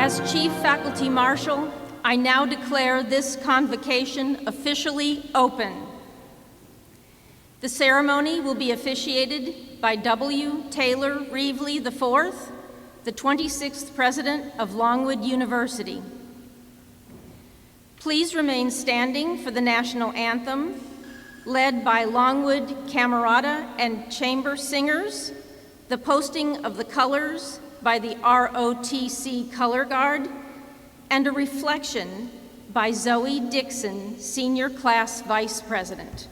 As Chief Faculty Marshal, I now declare this convocation officially open. The ceremony will be officiated by W. Taylor Reevely IV, the 26th President of Longwood University. Please remain standing for the national anthem, led by Longwood Camerata and Chamber Singers, the posting of the colors by the ROTC Color Guard, and a reflection by Zoe Dixon, Senior Class Vice President.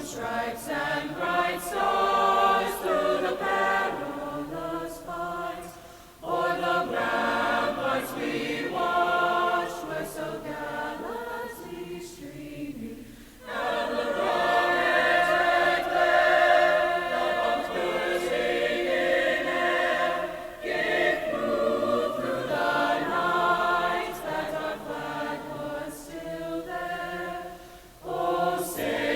Stripes and bright stars through the perilous fights, o'er the ramparts we watched, where so gallantly streaming, and the rockets red glare, the bombs bursting in air, give proof through the night that our flag was still there. Oh, say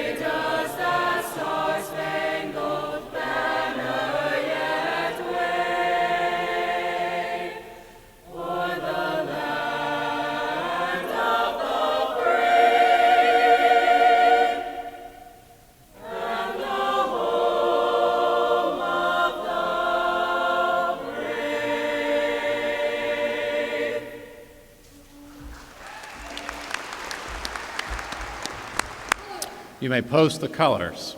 you may post the colors.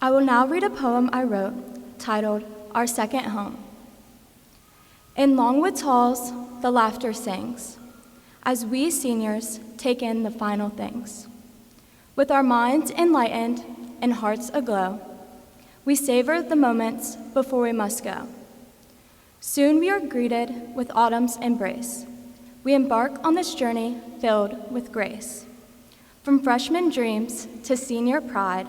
I will now read a poem I wrote titled, Our Second Home. In Longwood's halls, the laughter sings, as we seniors take in the final things. With our minds enlightened and hearts aglow, we savor the moments before we must go. Soon we are greeted with autumn's embrace. We embark on this journey filled with grace. From freshman dreams to senior pride,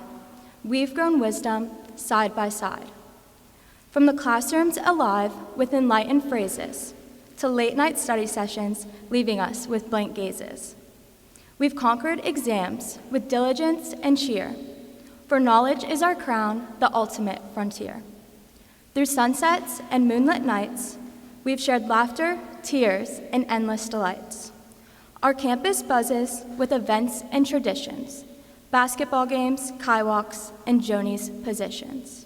we've grown wisdom side by side. From the classrooms alive with enlightened phrases to late-night study sessions leaving us with blank gazes. We've conquered exams with diligence and cheer, for knowledge is our crown, the ultimate frontier. Through sunsets and moonlit nights, we've shared laughter, tears, and endless delights. Our campus buzzes with events and traditions, basketball games, Kaiwalks, and Joni's positions.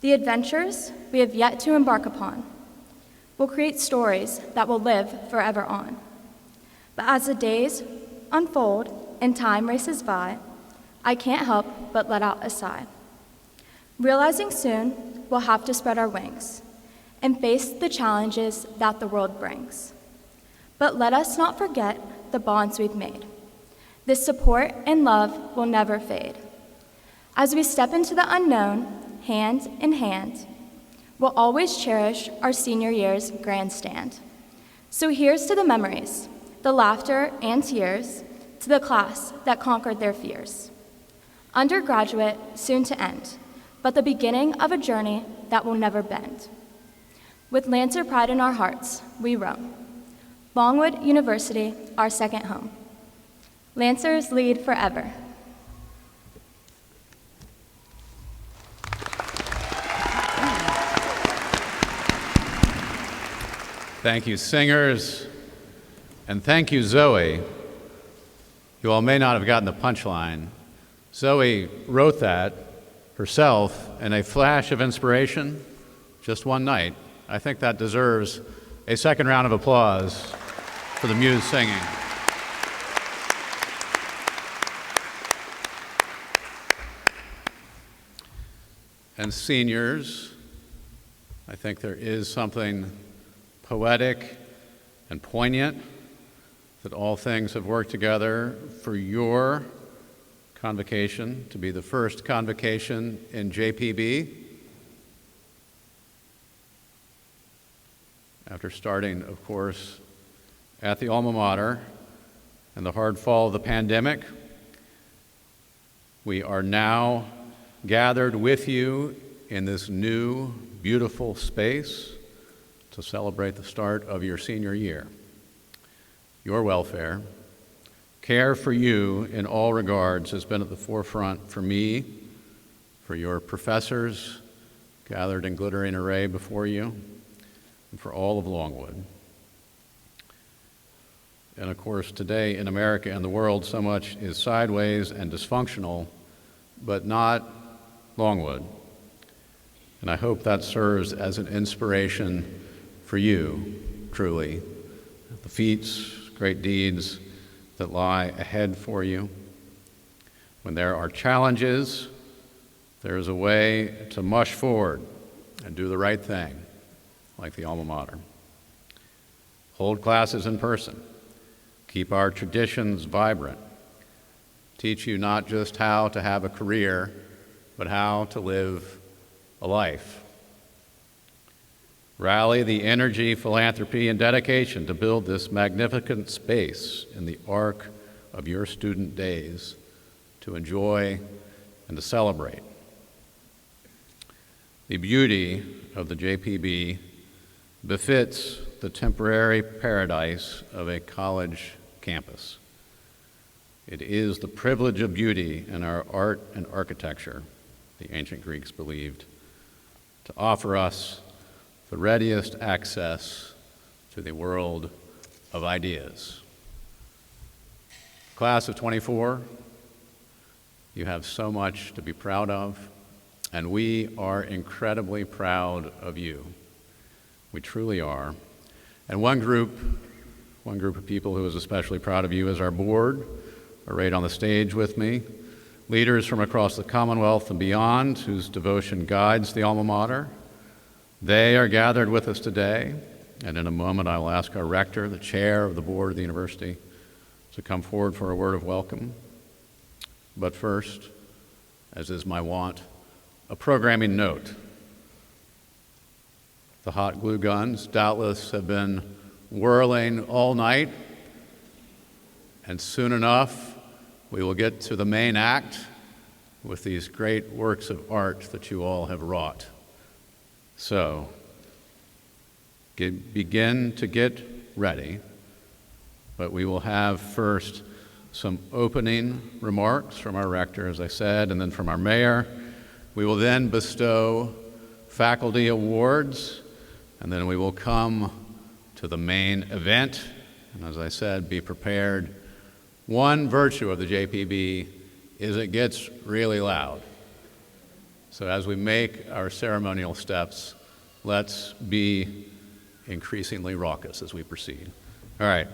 The adventures we have yet to embark upon will create stories that will live forever on. But as the days unfold and time races by, I can't help but let out a sigh. Realizing soon we'll have to spread our wings and face the challenges that the world brings. But let us not forget the bonds we've made. This support and love will never fade. As we step into the unknown, hand in hand, we'll always cherish our senior year's grandstand. So here's to the memories, the laughter and tears, to the class that conquered their fears. Undergraduate, soon to end, but the beginning of a journey that will never bend. With Lancer pride in our hearts, we roam. Longwood University, our second home. Lancers lead forever. Thank you, singers, and thank you, Zoe. You all may not have gotten the punchline. Zoe wrote that herself in a flash of inspiration, just one night. I think that deserves a second round of applause for the muse singing. and seniors, I think there is something poetic and poignant that all things have worked together for your convocation to be the first convocation in JPB. After starting, of course, at the alma mater and the hard fall of the pandemic, we are now gathered with you in this new, beautiful space to celebrate the start of your senior year. Your welfare, care for you in all regards has been at the forefront for me, for your professors gathered in glittering array before you, and for all of Longwood. And of course, today in America and the world, so much is sideways and dysfunctional, but not Longwood. And I hope that serves as an inspiration for you, truly, the feats, great deeds that lie ahead for you. When there are challenges, there is a way to mush forward and do the right thing, like the alma mater. Hold classes in person. Keep our traditions vibrant. Teach you not just how to have a career, but how to live a life. Rally the energy, philanthropy, and dedication to build this magnificent space in the arc of your student days to enjoy and to celebrate. The beauty of the JPB befits the temporary paradise of a college campus. It is the privilege of beauty in our art and architecture, the ancient Greeks believed, to offer us the readiest access to the world of ideas. Class of 24, you have so much to be proud of, and we are incredibly proud of you. We truly are. And one group of people who is especially proud of you is our board, arrayed on the stage with me, leaders from across the Commonwealth and beyond, whose devotion guides the alma mater. They are gathered with us today, and in a moment I will ask our rector, the chair of the board of the university, to come forward for a word of welcome. But first, as is my wont, a programming note. The hot glue guns doubtless have been whirling all night, and soon enough we will get to the main act with these great works of art that you all have wrought. So, begin to get ready, but we will have first some opening remarks from our rector, as I said, and then from our mayor. We will then bestow faculty awards, and then we will come to the main event. And as I said, be prepared. One virtue of the JPB is it gets really loud. So as we make our ceremonial steps, let's be increasingly raucous as we proceed. All right.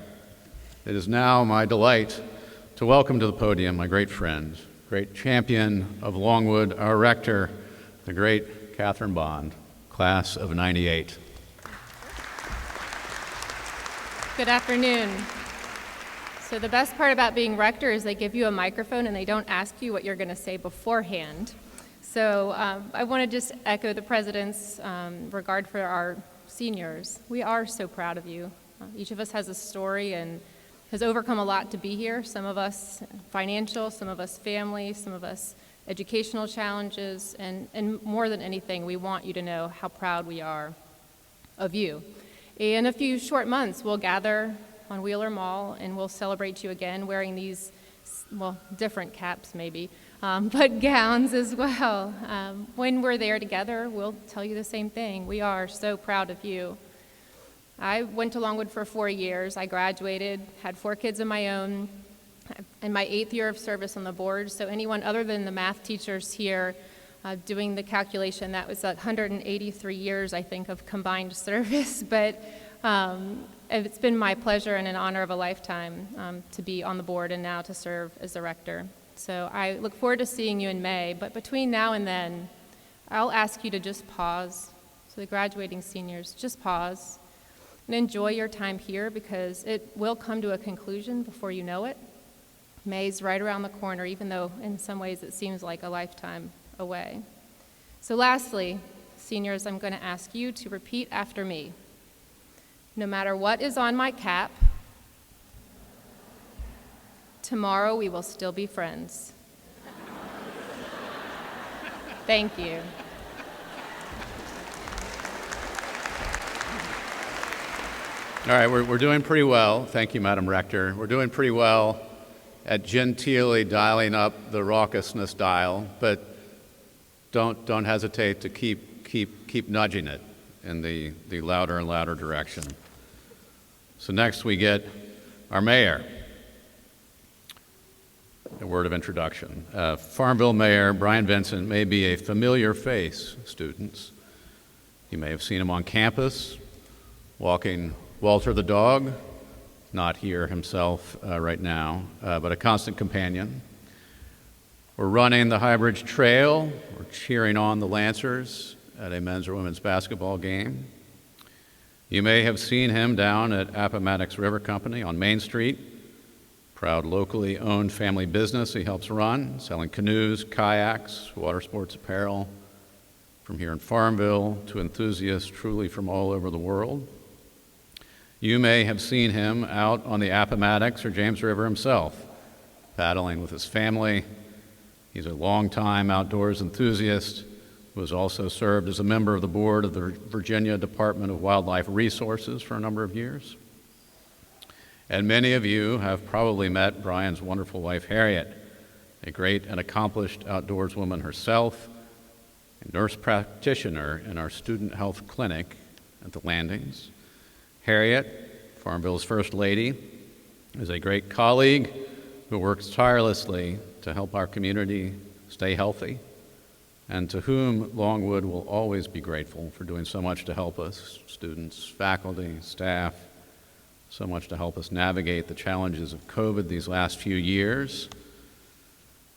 It is now my delight to welcome to the podium my great friend, great champion of Longwood, our rector, the great Catherine Bond, class of '98. Good afternoon. So the best part about being rector is they give you a microphone and they don't ask you what you're going to say beforehand. So I want to just echo the president's regard for our seniors. We are so proud of you. Each of us has a story and has overcome a lot to be here. Some of us financial, some of us family, some of us educational challenges, and more than anything, we want you to know how proud we are of you. In a few short months, we'll gather on Wheeler Mall and we'll celebrate you again wearing these, well, different caps maybe, but gowns as well. When we're there together, we'll tell you the same thing. We are so proud of you. I went to Longwood for 4 years. I graduated, had 4 kids of my own, and my 8th year of service on the board. So anyone other than the math teachers here doing the calculation, that was 183 years, I think, of combined service. But it's been my pleasure and an honor of a lifetime to be on the board and now to serve as the rector. So I look forward to seeing you in May. But between now and then, I'll ask you to just pause. So the graduating seniors, just pause and enjoy your time here because it will come to a conclusion before you know it. May's right around the corner, even though in some ways it seems like a lifetime away. So lastly, seniors, I'm going to ask you to repeat after me. No matter what is on my cap, tomorrow we will still be friends. Thank you. All right, we're doing pretty well. Thank you, Madam Rector. We're doing pretty well at genteelly dialing up the raucousness dial, but don't hesitate to keep nudging it in the louder and louder direction. So next we get our mayor. A word of introduction. Farmville Mayor Brian Vincent may be a familiar face, students. You may have seen him on campus, walking Walter the dog, not here himself right now, but a constant companion. We're running the High Bridge Trail. We're cheering on the Lancers at a men's or women's basketball game. You may have seen him down at Appomattox River Company on Main Street, proud locally owned family business he helps run, selling canoes, kayaks, water sports apparel, from here in Farmville to enthusiasts truly from all over the world. You may have seen him out on the Appomattox or James River himself, paddling with his family. He's a longtime outdoors enthusiast who has also served as a member of the board of the Virginia Department of Wildlife Resources for a number of years. And many of you have probably met Brian's wonderful wife, Harriet, a great and accomplished outdoors woman herself, a nurse practitioner in our student health clinic at the Landings. Harriet, Farmville's First Lady, is a great colleague who works tirelessly to help our community stay healthy, and to whom Longwood will always be grateful for doing so much to help us, students, faculty, staff, so much to help us navigate the challenges of COVID these last few years.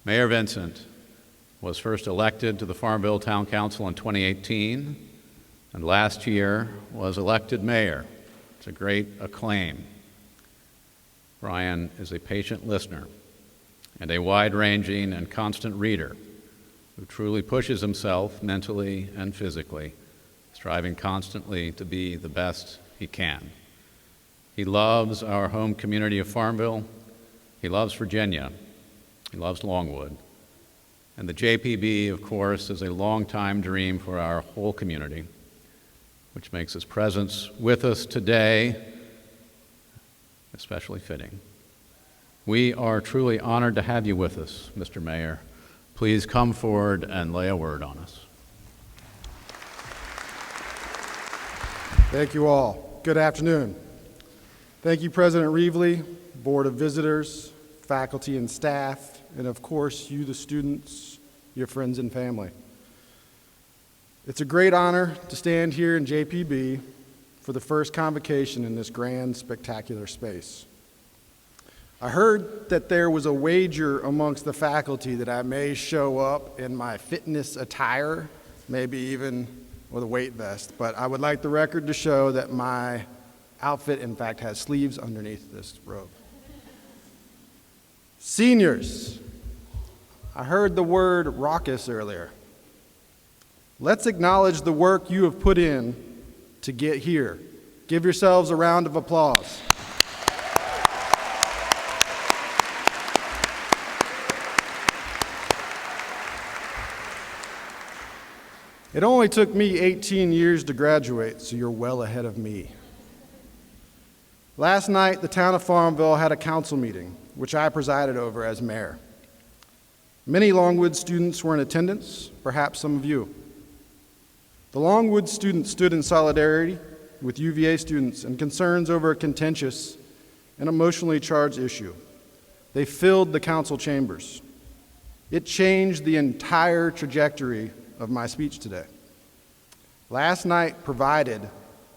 Mayor Vincent was first elected to the Farmville Town Council in 2018, and last year was elected mayor. It's a great acclaim. Brian is a patient listener and a wide-ranging and constant reader who truly pushes himself mentally and physically, striving constantly to be the best he can. He loves our home community of Farmville. He loves Virginia. He loves Longwood. And the JPB, of course, is a long-time dream for our whole community, which makes his presence with us today especially fitting. We are truly honored to have you with us, Mr. Mayor. Please come forward and lay a word on us. Thank you all. Good afternoon. Thank you, President Reevely, Board of Visitors, faculty and staff, and of course, you, the students, your friends and family. It's a great honor to stand here in JPB for the first convocation in this grand, spectacular space. I heard that there was a wager amongst the faculty that I may show up in my fitness attire, maybe even with a weight vest, but I would like the record to show that my outfit, in fact, has sleeves underneath this robe. Seniors, I heard the word raucous earlier. Let's acknowledge the work you have put in to get here. Give yourselves a round of applause. It only took me 18 years to graduate, so you're well ahead of me. Last night, the town of Farmville had a council meeting, which I presided over as mayor. Many Longwood students were in attendance, perhaps some of you. The Longwood students stood in solidarity with UVA students and concerns over a contentious and emotionally charged issue. They filled the council chambers. It changed the entire trajectory of my speech today. Last night provided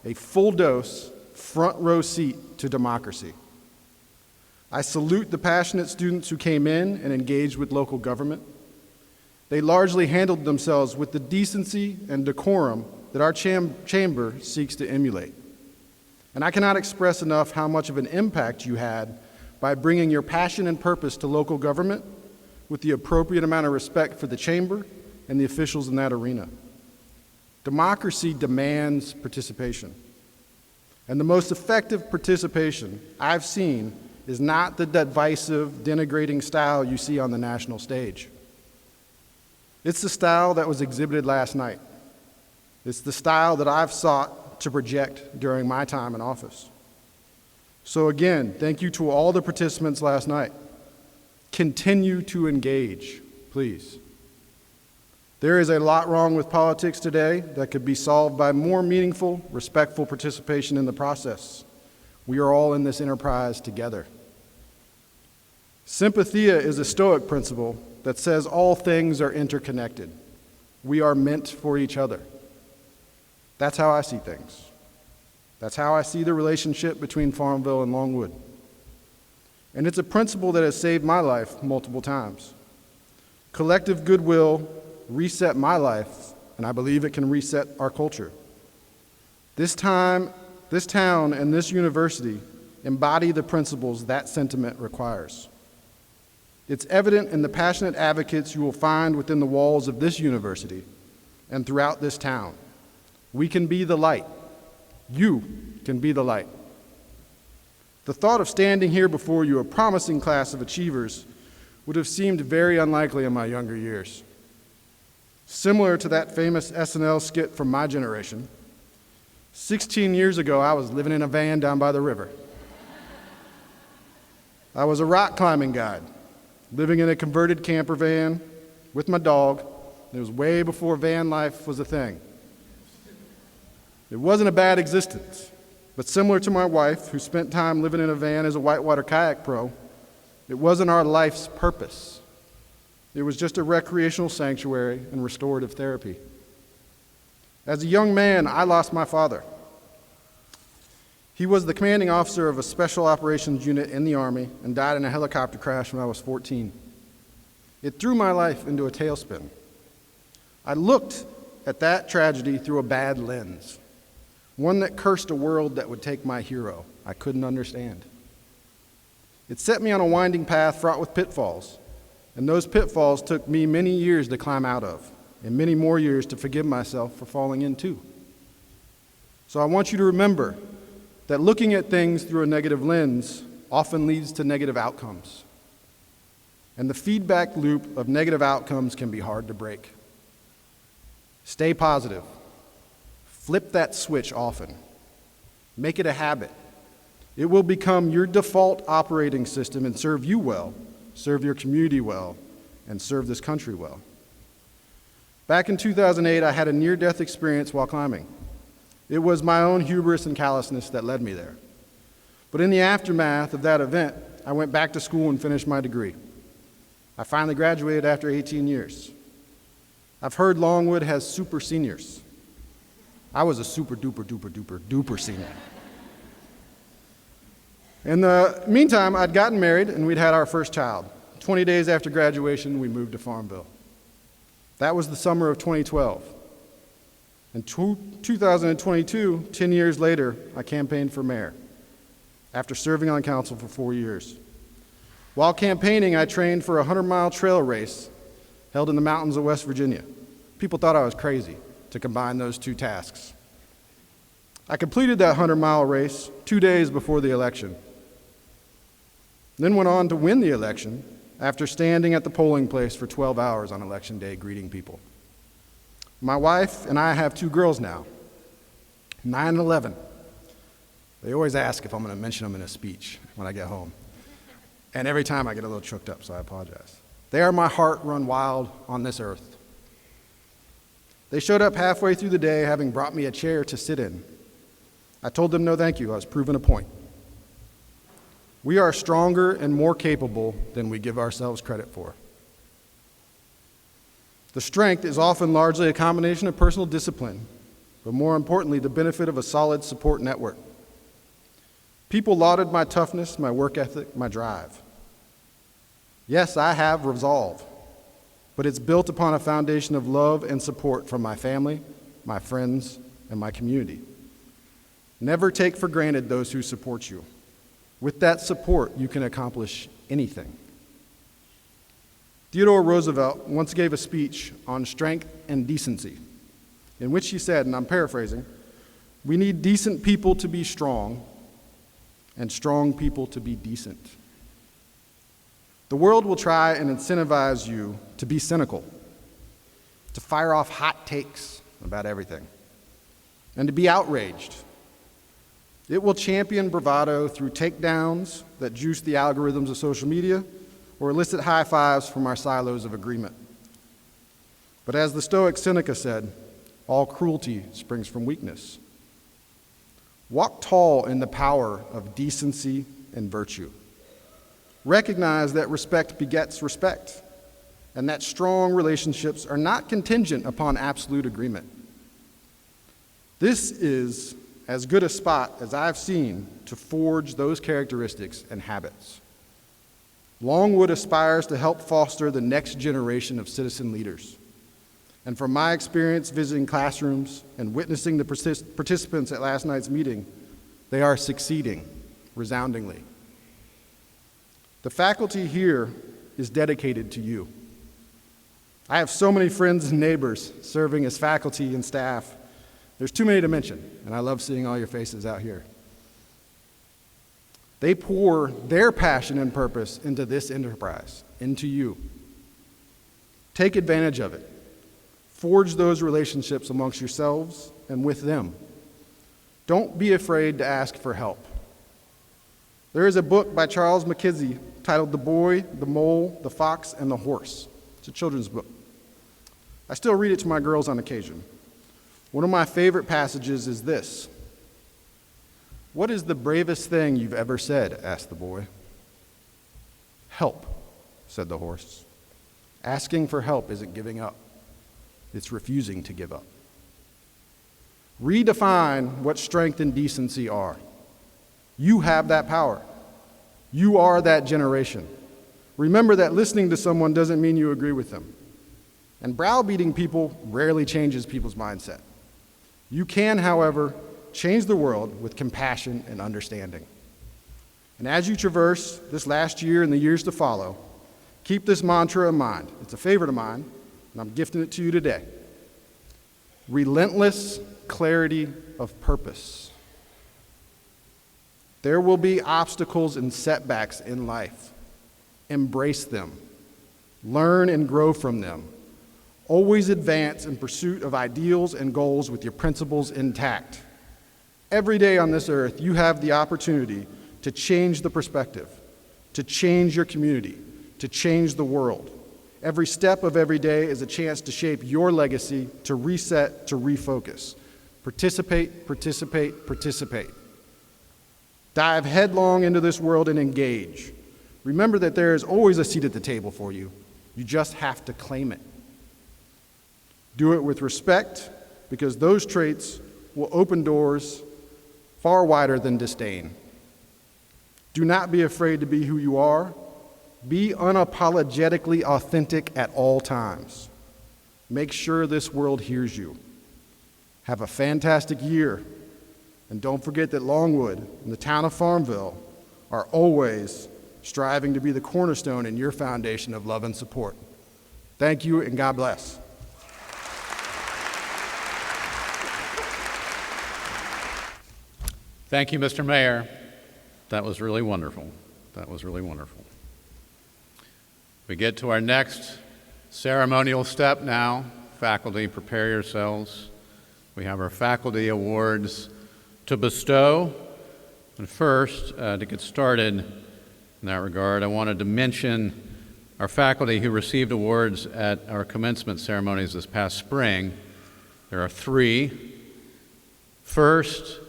a full dose, front row seat to democracy. I salute the passionate students who came in and engaged with local government. They largely handled themselves with the decency and decorum that our chamber seeks to emulate. And I cannot express enough how much of an impact you had by bringing your passion and purpose to local government with the appropriate amount of respect for the chamber and the officials in that arena. Democracy demands participation. And the most effective participation I've seen is not the divisive, denigrating style you see on the national stage. It's the style that was exhibited last night. It's the style that I've sought to project during my time in office. So again, thank you to all the participants last night. Continue to engage, please. There is a lot wrong with politics today that could be solved by more meaningful, respectful participation in the process. We are all in this enterprise together. Sympathia is a Stoic principle that says all things are interconnected. We are meant for each other. That's how I see things. That's how I see the relationship between Farmville and Longwood. And it's a principle that has saved my life multiple times. Collective goodwill reset my life, and I believe it can reset our culture. This town, and this university embody the principles that sentiment requires. It's evident in the passionate advocates you will find within the walls of this university and throughout this town. We can be the light. You can be the light. The thought of standing here before you, a promising class of achievers, would have seemed very unlikely in my younger years. Similar to that famous SNL skit from my generation, 16 years ago, I was living in a van down by the river. I was a rock climbing guide, living in a converted camper van with my dog. It was way before van life was a thing. It wasn't a bad existence, but similar to my wife, who spent time living in a van as a whitewater kayak pro, it wasn't our life's purpose. It was just a recreational sanctuary and restorative therapy. As a young man, I lost my father. He was the commanding officer of a special operations unit in the Army and died in a helicopter crash when I was 14. It threw my life into a tailspin. I looked at that tragedy through a bad lens, one that cursed a world that would take my hero. I couldn't understand. It set me on a winding path fraught with pitfalls, and those pitfalls took me many years to climb out of, and many more years to forgive myself for falling into. So I want you to remember that looking at things through a negative lens often leads to negative outcomes. And the feedback loop of negative outcomes can be hard to break. Stay positive. Flip that switch often. Make it a habit. It will become your default operating system and serve you well, serve your community well, and serve this country well. Back in 2008, I had a near-death experience while climbing. It was my own hubris and callousness that led me there. But in the aftermath of that event, I went back to school and finished my degree. I finally graduated after 18 years. I've heard Longwood has super seniors. I was a super duper duper duper duper senior. In the meantime, I'd gotten married and we'd had our first child. 20 days after graduation, we moved to Farmville. That was the summer of 2012. In 2022, 10 years later, I campaigned for mayor after serving on council for 4 years. While campaigning, I trained for a 100-mile trail race held in the mountains of West Virginia. People thought I was crazy to combine those two tasks. I completed that 100-mile race 2 days before the election, then went on to win the election after standing at the polling place for 12 hours on election day greeting people. My wife and I have 2 girls now, 9 and 11. They always ask if I'm going to mention them in a speech when I get home. And every time I get a little choked up, so I apologize. They are my heart run wild on this earth. They showed up halfway through the day, having brought me a chair to sit in. I told them no thank you, I was proving a point. We are stronger and more capable than we give ourselves credit for. The strength is often largely a combination of personal discipline, but more importantly, the benefit of a solid support network. People lauded my toughness, my work ethic, my drive. Yes, I have resolve. but it's built upon a foundation of love and support from my family, my friends, and my community. Never take for granted those who support you. With that support, you can accomplish anything. Theodore Roosevelt once gave a speech on strength and decency, in which he said, and I'm paraphrasing, "We need decent people to be strong and strong people to be decent." The world will try and incentivize you to be cynical, to fire off hot takes about everything, and to be outraged. It will champion bravado through takedowns that juice the algorithms of social media or elicit high fives from our silos of agreement. But as the Stoic Seneca said, all cruelty springs from weakness. Walk tall in the power of decency and virtue. Recognize that respect begets respect, and that strong relationships are not contingent upon absolute agreement. This is as good a spot as I've seen to forge those characteristics and habits. Longwood aspires to help foster the next generation of citizen leaders. And from my experience visiting classrooms and witnessing the participants at last night's meeting, they are succeeding resoundingly. The faculty here is dedicated to you. I have so many friends and neighbors serving as faculty and staff. There's too many to mention, and I love seeing all your faces out here. They pour their passion and purpose into this enterprise, into you. Take advantage of it. Forge those relationships amongst yourselves and with them. Don't be afraid to ask for help. There is a book by Charles McKenzie titled The Boy, the Mole, the Fox, and the Horse. It's a children's book. I still read it to my girls on occasion. One of my favorite passages is this. "What is the bravest thing you've ever said?" asked the boy. "Help," said the horse. Asking for help isn't giving up. It's refusing to give up. Redefine what strength and decency are. You have that power. You are that generation. Remember that listening to someone doesn't mean you agree with them. And browbeating people rarely changes people's mindset. You can, however, change the world with compassion and understanding. And as you traverse this last year and the years to follow, keep this mantra in mind. It's a favorite of mine, and I'm gifting it to you today. Relentless clarity of purpose. There will be obstacles and setbacks in life. Embrace them. Learn and grow from them. Always advance in pursuit of ideals and goals with your principles intact. Every day on this earth, you have the opportunity to change the perspective, to change your community, to change the world. Every step of every day is a chance to shape your legacy, to reset, to refocus. Participate, participate, participate. Dive headlong into this world and engage. Remember that there is always a seat at the table for you. You just have to claim it. Do it with respect, because those traits will open doors far wider than disdain. Do not be afraid to be who you are. Be unapologetically authentic at all times. Make sure this world hears you. Have a fantastic year. And don't forget that Longwood and the town of Farmville are always striving to be the cornerstone in your foundation of love and support. Thank you, and God bless. Thank you, Mr. Mayor. That was really wonderful. That was really wonderful. We get to our next ceremonial step now. Faculty, prepare yourselves. We have our faculty awards to bestow. And first, to get started in that regard, I wanted to mention our faculty who received awards at our commencement ceremonies this past spring. There are three. First,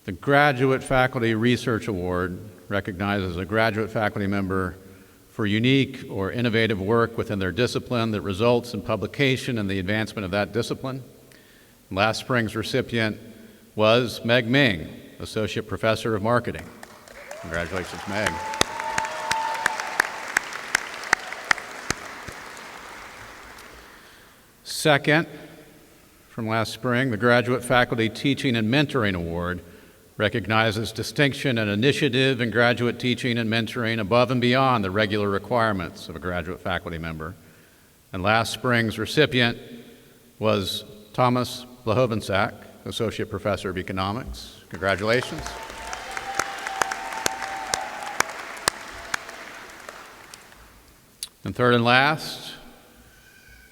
the Graduate Faculty Research Award recognizes a graduate faculty member for unique or innovative work within their discipline that results in publication and the advancement of that discipline. Last spring's recipient was Meg Ming, Associate Professor of Marketing. Congratulations, Meg. Second, from last spring, the Graduate Faculty Teaching and Mentoring Award recognizes distinction and initiative in graduate teaching and mentoring above and beyond the regular requirements of a graduate faculty member. And last spring's recipient was Thomas Blahovensack, Associate Professor of Economics. Congratulations. And third and last,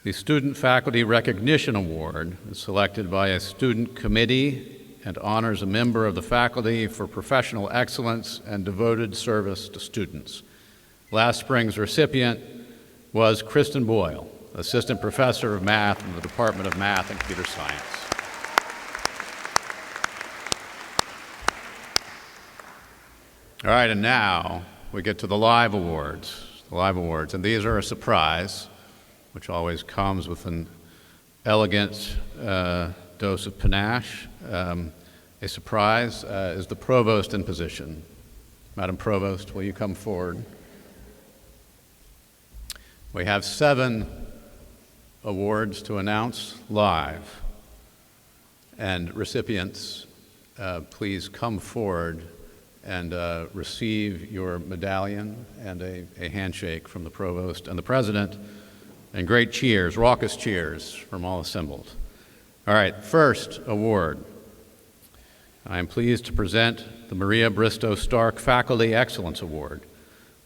the Student Faculty Recognition Award is selected by a student committee and honors a member of the faculty for professional excellence and devoted service to students. Last spring's recipient was Kristen Boyle, Assistant Professor of Math in the Department of Math and Computer Science. All right, and now we get to the Live Awards. The Live Awards, and these are a surprise, which always comes with an elegant dose of panache. A surprise is the Provost in position. Madam Provost, will you come forward? We have 7 awards to announce live, and recipients, please come forward and receive your medallion and a handshake from the Provost and the President, and great cheers, raucous cheers from all assembled. All right, first award. I am pleased to present the Maria Bristow Stark Faculty Excellence Award.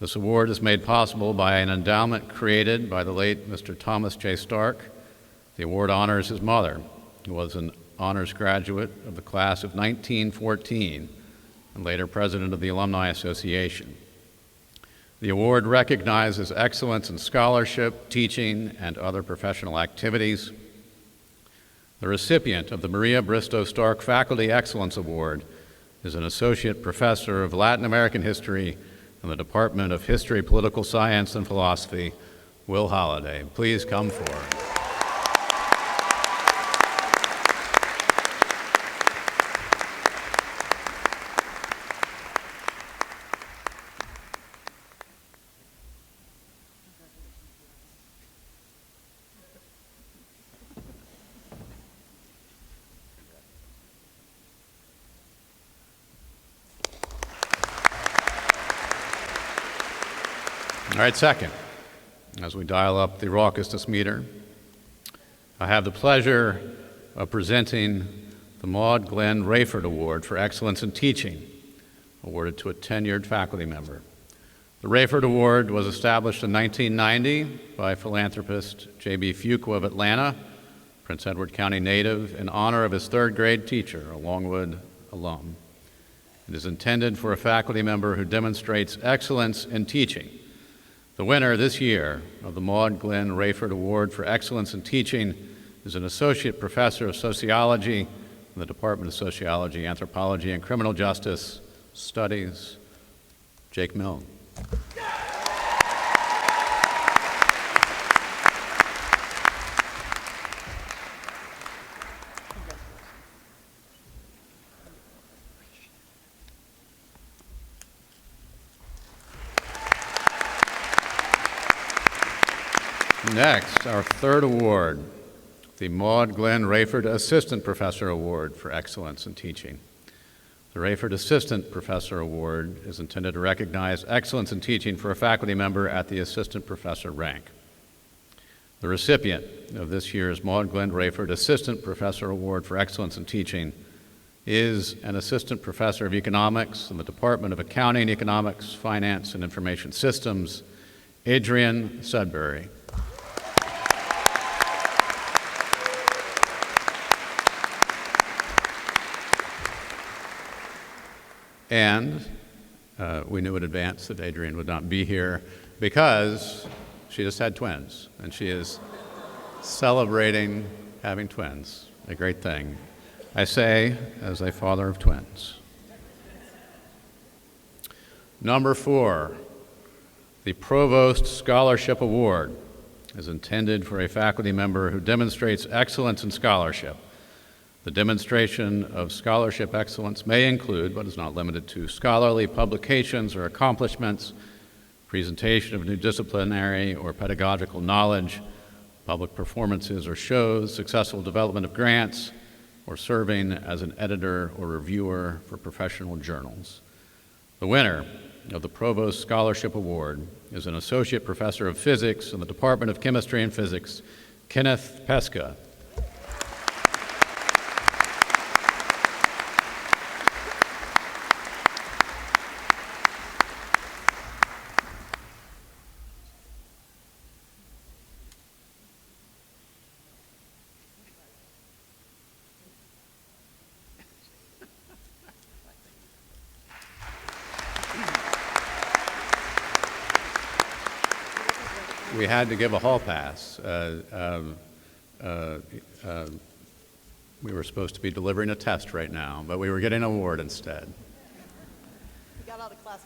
This award is made possible by an endowment created by the late Mr. Thomas J. Stark. The award honors his mother, who was an honors graduate of the class of 1914 and later president of the Alumni Association. The award recognizes excellence in scholarship, teaching, and other professional activities. The recipient of the Maria Bristow Stark Faculty Excellence Award is an Associate Professor of Latin American History in the Department of History, Political Science, and Philosophy, Will Holliday. Please come forward. All right, second, as we dial up the raucousness meter, I have the pleasure of presenting the Maud Glenn Rayford Award for Excellence in Teaching, awarded to a tenured faculty member. The Rayford Award was established in 1990 by philanthropist J.B. Fuqua of Atlanta, Prince Edward County native, in honor of his third grade teacher, a Longwood alum. It is intended for a faculty member who demonstrates excellence in teaching. The winner this year of the Maud Glenn Rayford Award for Excellence in Teaching is an Associate Professor of Sociology in the Department of Sociology, Anthropology, and Criminal Justice Studies, Jake Milne. Next, our third award, the Maud Glenn Rayford Assistant Professor Award for Excellence in Teaching. The Rayford Assistant Professor Award is intended to recognize excellence in teaching for a faculty member at the assistant professor rank. The recipient of this year's Maud Glenn Rayford Assistant Professor Award for Excellence in Teaching is an Assistant Professor of Economics in the Department of Accounting, Economics, Finance, and Information Systems, Adrian Sudbury. And we knew in advance that Adrienne would not be here because she just had twins, and she is celebrating having twins, a great thing. I say, as a father of twins. Number 4, the Provost Scholarship Award is intended for a faculty member who demonstrates excellence in scholarship. The demonstration of scholarship excellence may include, but is not limited to, scholarly publications or accomplishments, presentation of new disciplinary or pedagogical knowledge, public performances or shows, successful development of grants, or serving as an editor or reviewer for professional journals. The winner of the Provost Scholarship Award is an Associate Professor of Physics in the Department of Chemistry and Physics, Kenneth Pesca. We had to give a hall pass. We were supposed to be delivering a test right now, but we were getting an award instead. We got out of class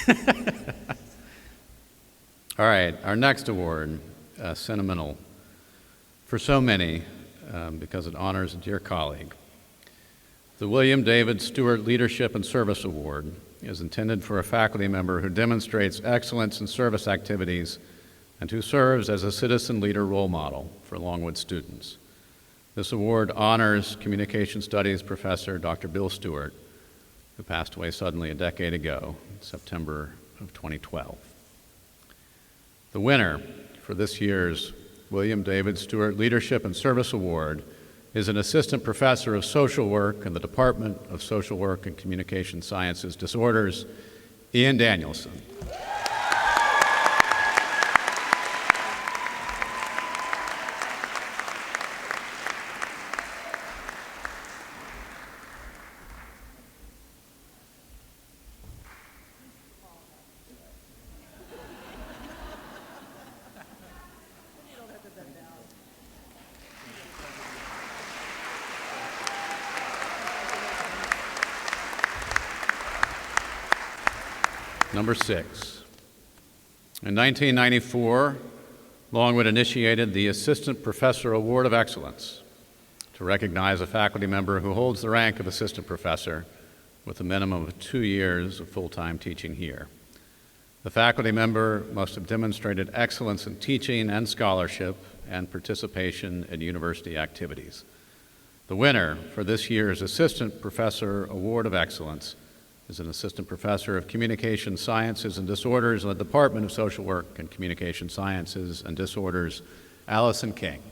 early. All right, our next award, sentimental for so many because it honors a dear colleague. The William David Stewart Leadership and Service Award is intended for a faculty member who demonstrates excellence in service activities and who serves as a citizen leader role model for Longwood students. This award honors Communication Studies professor Dr. Bill Stewart, who passed away suddenly a decade ago, in September of 2012. The winner for this year's William David Stewart Leadership and Service Award is an assistant professor of social work in the Department of Social Work and Communication Sciences Disorders, Ian Danielson. Number 6. In 1994, Longwood initiated the Assistant Professor Award of Excellence to recognize a faculty member who holds the rank of assistant professor with a minimum of 2 years of full-time teaching here. The faculty member must have demonstrated excellence in teaching and scholarship and participation in university activities. The winner for this year's Assistant Professor Award of Excellence is an assistant professor of communication sciences and disorders in the Department of Social Work and Communication Sciences and Disorders, Allison King.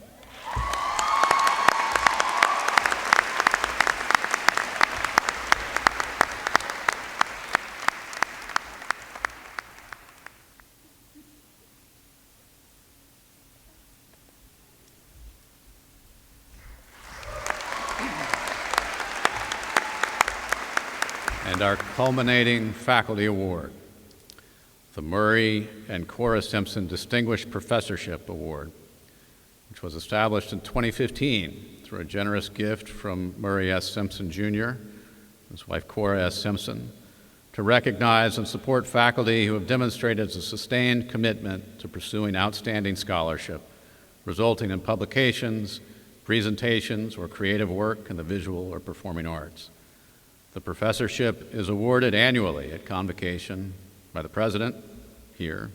And our culminating faculty award, the Murray and Cora Simpson Distinguished Professorship Award, which was established in 2015 through a generous gift from Murray S. Simpson Jr., his wife Cora S. Simpson, to recognize and support faculty who have demonstrated a sustained commitment to pursuing outstanding scholarship, resulting in publications, presentations, or creative work in the visual or performing arts. The professorship is awarded annually at Convocation by the President, here,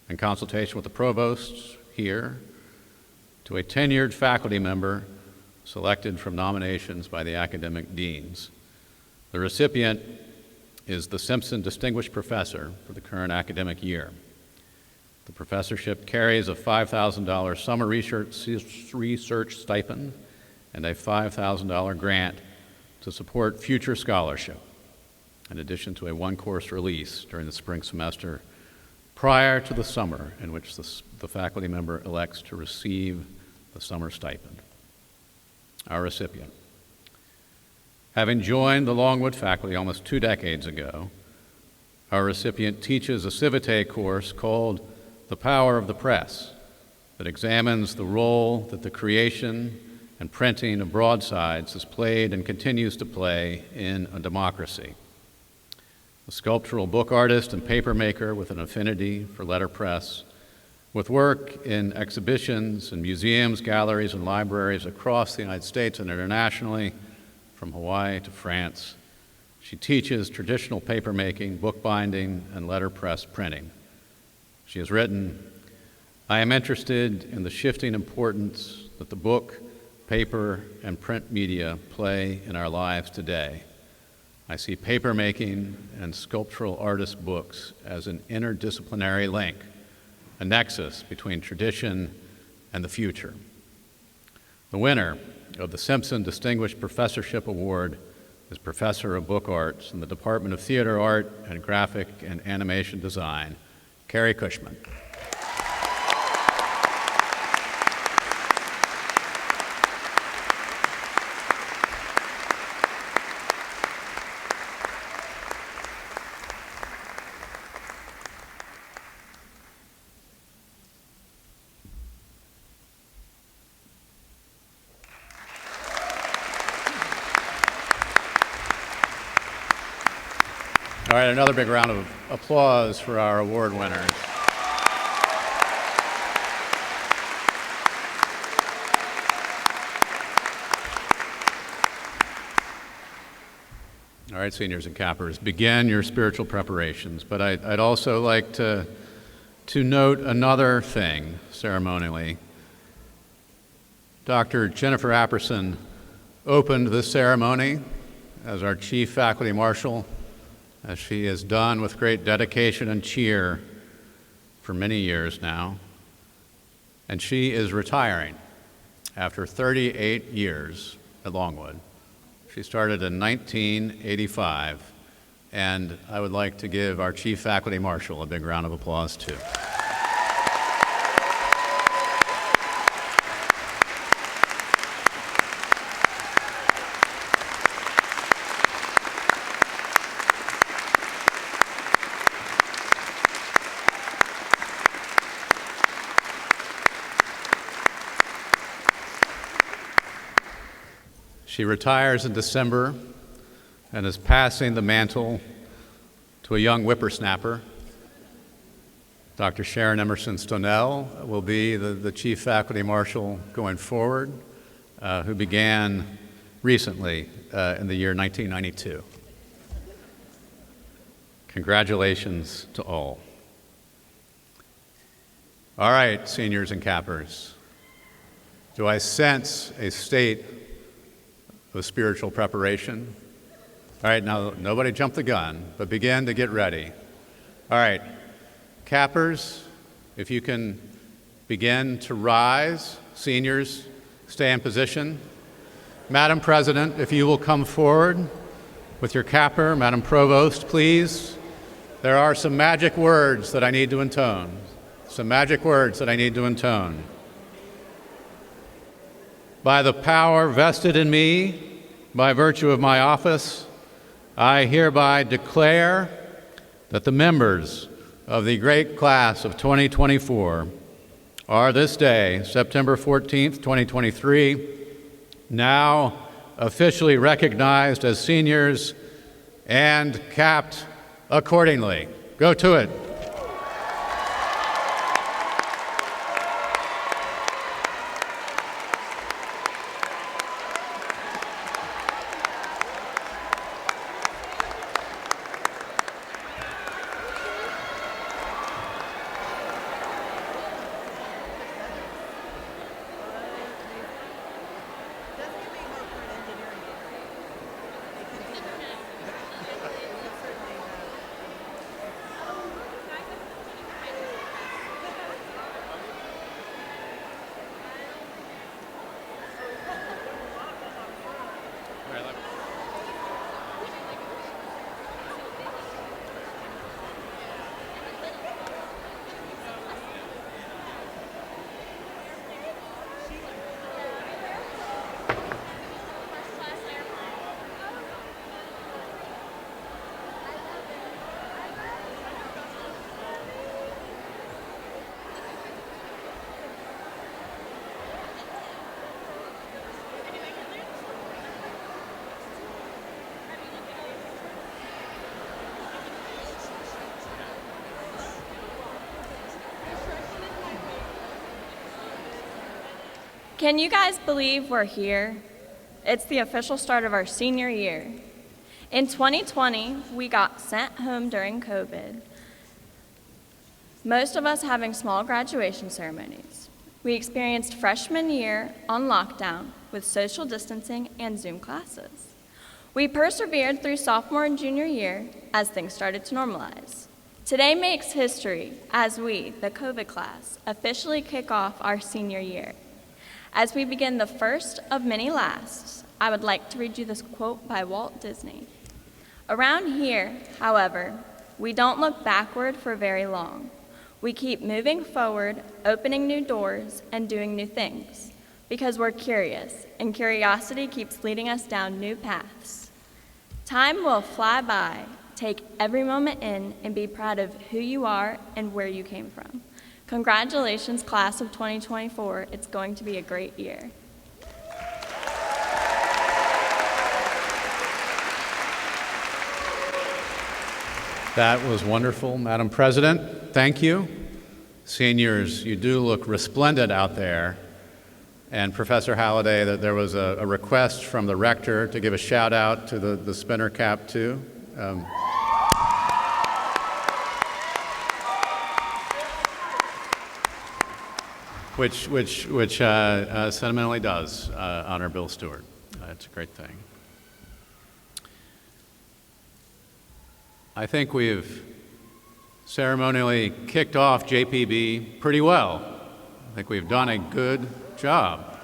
in consultation with the Provost, here, to a tenured faculty member selected from nominations by the academic deans. The recipient is the Simpson Distinguished Professor for the current academic year. The professorship carries a $5,000 summer research stipend and a $5,000 grant to support future scholarship, in addition to a one-course release during the spring semester prior to the summer in which the faculty member elects to receive the summer stipend. Our recipient. Having joined the Longwood faculty almost 2 decades ago, our recipient teaches a Civitate course called The Power of the Press that examines the role that the creation and printing of broadsides has played and continues to play in a democracy. A sculptural book artist and papermaker with an affinity for letterpress, with work in exhibitions in museums, galleries, and libraries across the United States and internationally, from Hawaii to France, she teaches traditional papermaking, bookbinding, and letterpress printing. She has written I am interested in the shifting importance that the book, paper, and print media play in our lives today. I see papermaking and sculptural artist books as an interdisciplinary link, a nexus between tradition and the future. The winner of the Simpson Distinguished Professorship Award is Professor of Book Arts in the Department of Theater Art and Graphic and Animation Design, Carrie Cushman. All right, another big round of applause for our award winners. All right, seniors and cappers, begin your spiritual preparations. But I'd also like to note another thing ceremonially. Dr. Jennifer Apperson opened this ceremony as our Chief Faculty Marshal, as she has done with great dedication and cheer for many years now. And she is retiring after 38 years at Longwood. She started in 1985, and I would like to give our Chief Faculty Marshal a big round of applause, too. She retires in December and is passing the mantle to a young whippersnapper. Dr. Sharon Emerson Stonell will be the Chief Faculty Marshal going forward, who began recently in the year 1992. Congratulations to all. All right, seniors and cappers, do I sense a state of spiritual preparation? All right, now nobody jump the gun, but begin to get ready. All right, cappers, if you can begin to rise. Seniors, stay in position. Madam President, if you will come forward with your capper. Madam Provost, please. There are some magic words that I need to intone. Some magic words that I need to intone. By the power vested in me by virtue of my office, I hereby declare that the members of the great class of 2024 are this day, September 14th, 2023, now officially recognized as seniors and capped accordingly. Go to it. Can you guys believe we're here? It's the official start of our senior year. In 2020, we got sent home during COVID. most of us having small graduation ceremonies. We experienced freshman year on lockdown with social distancing and Zoom classes. We persevered through sophomore and junior year as things started to normalize. Today makes history as we, the COVID class, officially kick off our senior year. As we begin the first of many lasts, I would like to read you this quote by Walt Disney. Around here, however, we don't look backward for very long. We keep moving forward, opening new doors, and doing new things, because we're curious, and curiosity keeps leading us down new paths. Time will fly by. Take every moment in and be proud of who you are and where you came from. Congratulations, class of 2024. It's going to be a great year. That was wonderful, Madam President. Thank you. Seniors, you do look resplendent out there. And Professor Halliday, that there was a request from the rector to give a shout out to the spinner cap too. Which sentimentally does honor Bill Stewart. It's a great thing. I think we've ceremonially kicked off JPB pretty well. I think we've done a good job.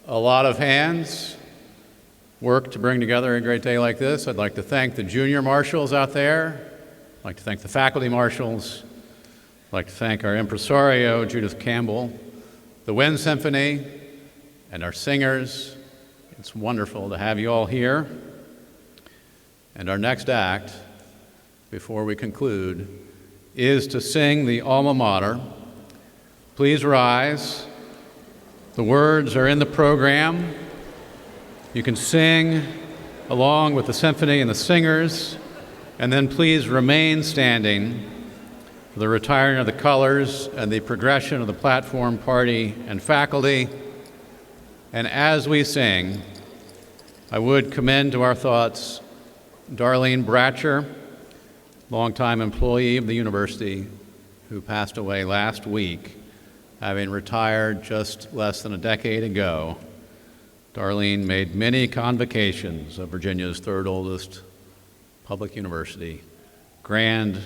A lot of hands work to bring together a great day like this. I'd like to thank the junior marshals out there. I'd like to thank the faculty marshals. I'd like to thank our impresario, Judith Campbell, the Wind Symphony, and our singers. It's wonderful to have you all here. And our next act, before we conclude, is to sing the alma mater. Please rise. The words are in the program. You can sing along with the symphony and the singers, and then please remain standing for the retiring of the colors and the progression of the platform, party, and faculty. And as we sing, I would commend to our thoughts Darlene Bratcher, longtime employee of the university, who passed away last week, having retired just less than a decade ago. Darlene made many convocations of Virginia's third oldest public university, grand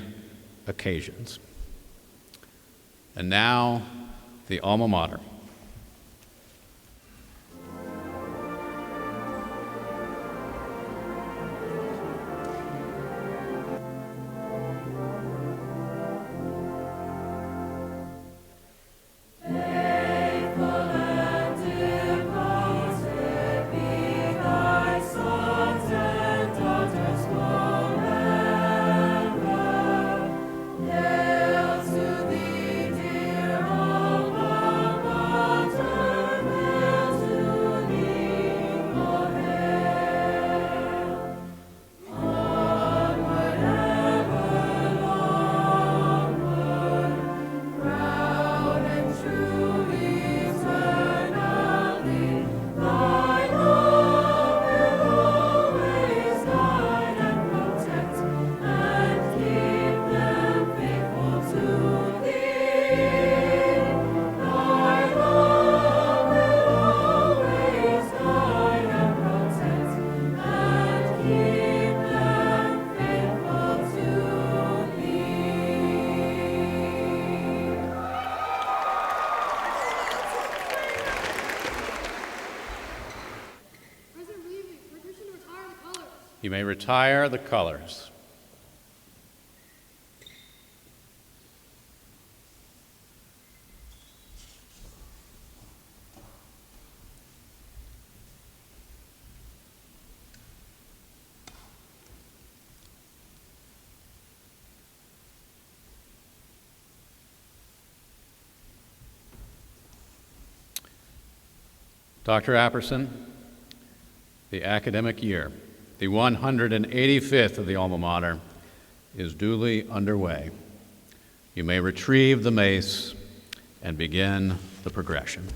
occasions. And now, the alma mater. You may retire the colors. Dr. Apperson, the academic year, the 185th of the alma mater, is duly underway. You may retrieve the mace and begin the progression.